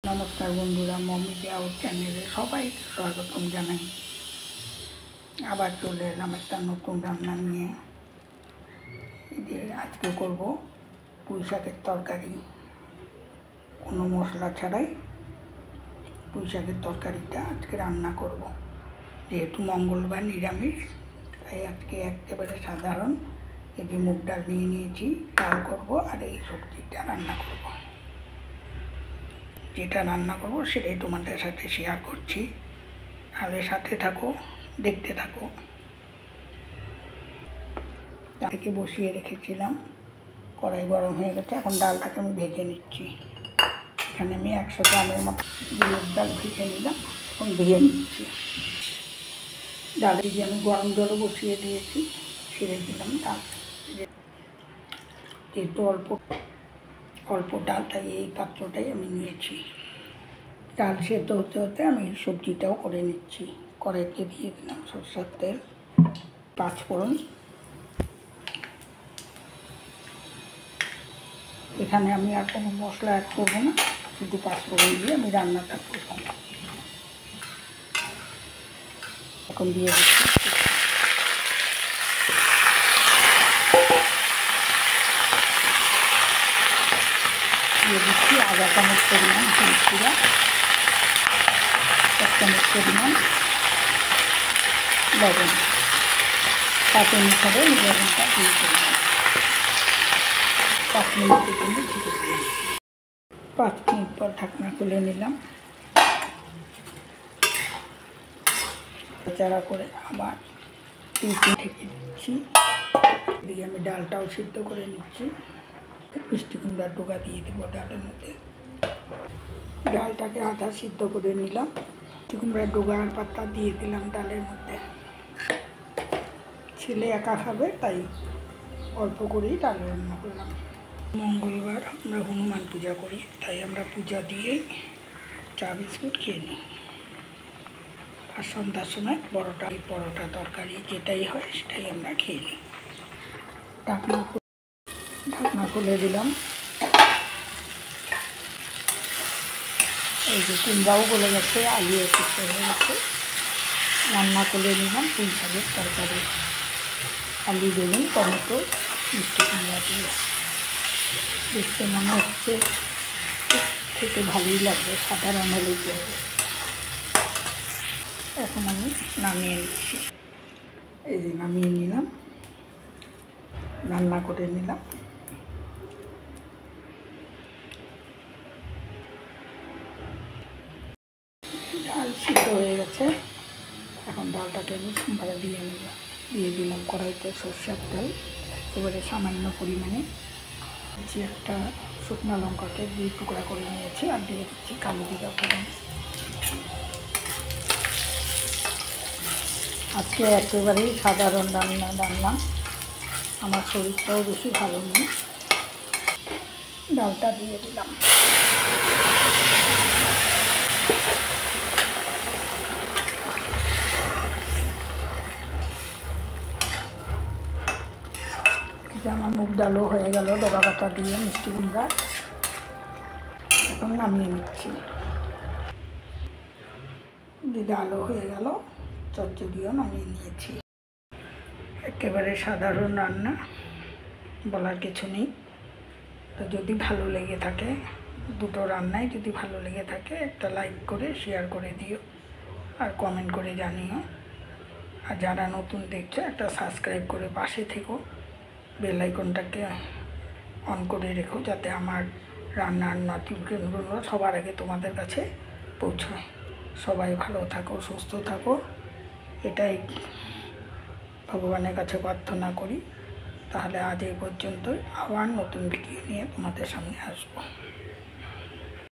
নমস্কার বন্ধুরা, মমিদি আউট চ্যানেলে সবাইকে স্বাগতম জানাই। আবার চলে এলাম একটা নতুন রান্না নিয়ে। যে আজকে করব পুঁই শাকের তরকারি, কোনো মশলা ছাড়াই পুঁই শাকের তরকারিটা আজকে রান্না করব। যেহেতু মঙ্গলবার নিরামিষ, তাই আজকে একেবারে সাধারণ এই যে মুগ ডাল নিয়ে নিয়েছি, ডাল করব আর এই সবজিটা রান্না করব। যেটা রান্না করব সেটাই তোমাদের সাথে শেয়ার করছি, আর সাথে থাকো, দেখতে থাকো। তাকে বসিয়ে রেখেছিলাম, কড়াই গরম হয়ে গেছে। এখন ডালটাকে আমি ভেজে নিচ্ছি। এখানে আমি 100 গ্রামের মতো মুগ ডাল ভেজে নিলাম, এখন ভেজে নিচ্ছি। ডালে যে আমি গরম জলও বসিয়ে দিয়েছি, ছেড়ে দিলাম ডাল। যেহেতু অল্প ডালটাই, এই পাত্রটাই আমি নিয়েছি। ডাল সেদ্ধ হতে হতে আমি সবজিটাও করে নিচ্ছি। কড়াইতে দিয়ে দিলাম সরষের তেল, 5 ফোড়ন। এখানে আমি আর কোনো মশলা অ্যাড করবো না, শুধু 5 ফোড়ন দিয়ে আমি রান্নাটা করব। এখন দিয়ে দিচ্ছি আধা চামচ পরিমাণ জিরা, 1 চামচ পরিমাণ লবণ, তাতে মিশাবে লবণটা দিয়ে দিলাম। 5 মিনিটের জন্য ঢেকে দিলাম। 5 মিনিট পর ঢাকনা খুলে নিলাম। চাড়া করে আবার 2 মিনিট ঢেকে দিচ্ছি। এদিকে আমি ডালটাও সিদ্ধ করে নিচ্ছি। মিষ্টি কুমড়ার ডোকা দিয়ে দেবো ডালের মধ্যে। ডালটাকে আধা সিদ্ধ করে নিলাম, মিষ্টি কুমড়ার ডোকা আর পাতা দিয়ে দিলাম ডালের মধ্যে। ছেলে একা খাবে, তাই অল্প করেই ডাল রান্না করলাম। মঙ্গলবার আমরা হনুমান পূজা করি, তাই আমরা পূজা দিয়েই চা বিস্কুট খেয়ে নিই। আর সন্ধ্যার সময় পরোটা তরকারি যেটাই হয় সেটাই আমরা খেয়ে নিই। ঢাকনা খুলে দিলাম। এই যে কুমড়াও গলে গেছে, আলু একটু হয়ে গেছে। রান্না করে নিলাম পুঁই শাকের তরকারি, আলু, বেগুন, টমেটো, মিষ্টি কুমড়া দিয়ে। দেখতে মনে হচ্ছে খেতে ভালোই লাগবে, সাধারণ হলেই হবে। এখন আমি নামিয়ে নিচ্ছি। এই যে নামিয়ে নিলাম, রান্না করে নিলাম। ডাল সিদ্ধ হয়ে গেছে। এখন ডালটাকে আমি সোমবারে দিয়ে দিলাম কড়াইতে সরষের তেল, এবারে সামান্য পরিমাণে দিচ্ছি একটা শুকনো লঙ্কাকে 2 টুকরা করে নিয়েছি, আর দিয়ে দিচ্ছি কালো জিরা ফোড়ন। আজকে একেবারেই সাধারণ রান্না, আমার শরীরটাও বেশি ভালো নেই। ডালটা দিয়ে দিলাম। আমার মুগ ডালও হয়ে গেল ডোকা পাতা দিয়ে, মিষ্টি কুমড়া। এখন নামিয়ে নিচ্ছি। ডালও হয়ে গেল, চচ্চড়িও নামিয়ে নিয়েছি। একেবারে সাধারণ রান্না, বলার কিছু নেই। তো যদি ভালো লেগে থাকে, দুটো রান্নায় যদি ভালো লেগে থাকে, একটা লাইক করে শেয়ার করে দিও, আর কমেন্ট করে জানিও। আর যারা নতুন দেখছো, একটা সাবস্ক্রাইব করে পাশে থেকো, বেল আইকনটাকে অন করে রেখো, যাতে আমার রান্নার নোটিফিকেশনগুলো সবার আগে তোমাদের কাছে পৌঁছায়। সবাই ভালো থাকো, সুস্থ থাকো, এটাই ভগবানের কাছে প্রার্থনা করি। তাহলে আজ এই পর্যন্তই, আবার নতুন ভিডিও নিয়ে তোমাদের সামনে আসবো।